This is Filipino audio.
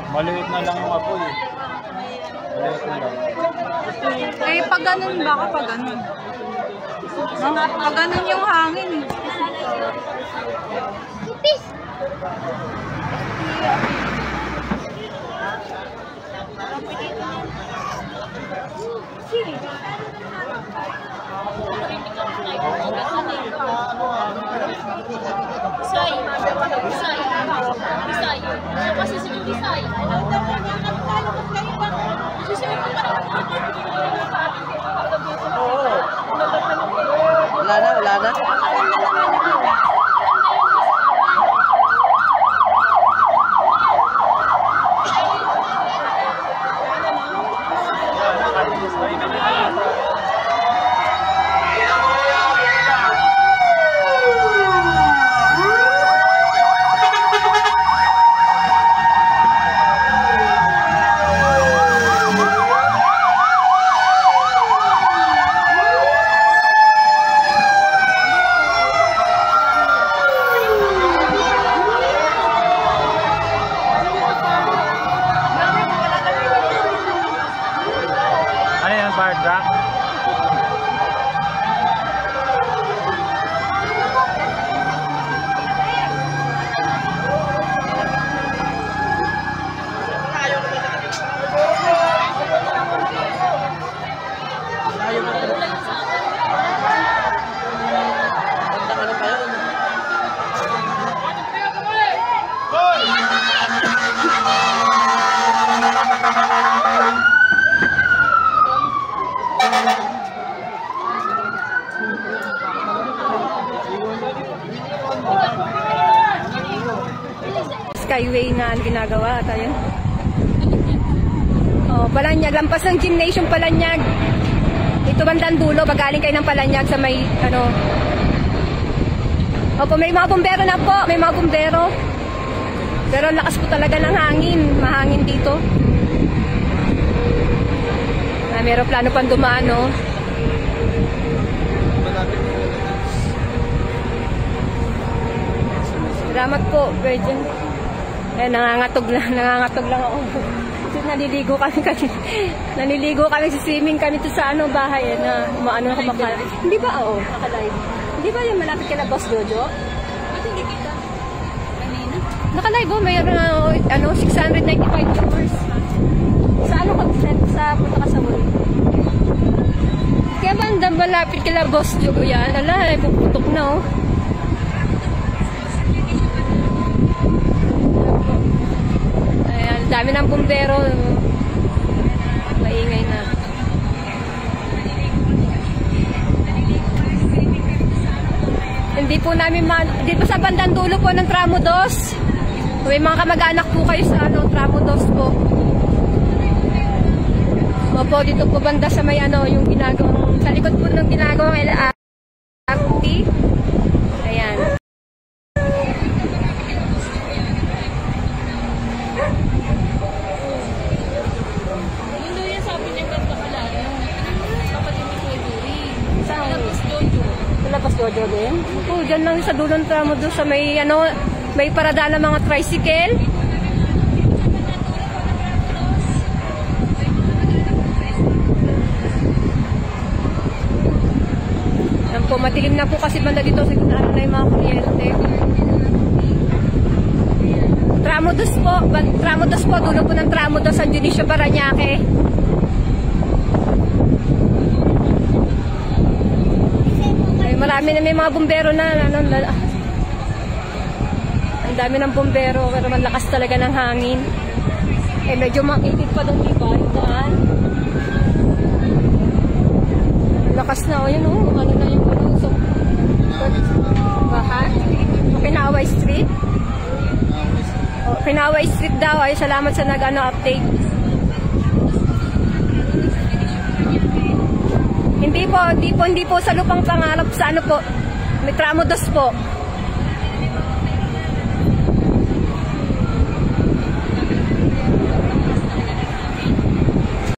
Maliit na lang yung apoy eh. Maliit na lang. Eh, pag ganun baka pag ganun. Pag ganun yung hangin eh. Bisay. Kasi sila Bisay. Wala na. Fire truck. Skyway na ginagawa tayo. Oh, Palanyag, lampas ng gymnasium Palanyag. Ito bandang dulo, pagaling kayo ng Palanyag sa may ano. Opo, may mga bumbero na po, may mga bumbero. Pero lakas po talaga ng hangin, mahangin dito. Meron plano pang dumaan, no? Salamat po, Virgin. Eh, nangangatog lang ako. Kasi naliligo kami sa swimming kami to sa ano bahay na maano kumakain. Hindi ba naka-live? Hindi ba yung malapit ka na Boss Jojo? Hindi kita. Kanina. Naka-live mayroon ano 695 viewers. Sa ano content sa punta ka sa mall. Kaya banda malapit ka na Boss Jojo yan. Ala, puputok na dami ng bumbero, maingay na. Hindi po namin dito sa bandang dulo po ng Tramo 2. May mga kamag-anak po kayo sa Tramo 2 po. Opo, dito po banda sa may yung ginagawang, sa likod po ng ginagawang LRT. Ayan. Labas Jojo din. Oh, diyan lang sa dulong Tramo doon sa may may parada ng mga tricycle. Yan po, matilim na po kasi banda dito sa gitna na yung mga kuryente. Tramo 2 po, dulo po ng Tramo 2 San Dionisio Parañaque. Marami na may mga bumbero na ang dami ng bumbero pero malakas talaga ng hangin. Eh medyo makitid pa doon iba yung daan. Lakas na yun ano na yung so, bahan. Pinaway Street. Pinaway Street daw ay salamat sa update. Hindi po sa Lupang Pangarap sa po. May Tramo 2 po.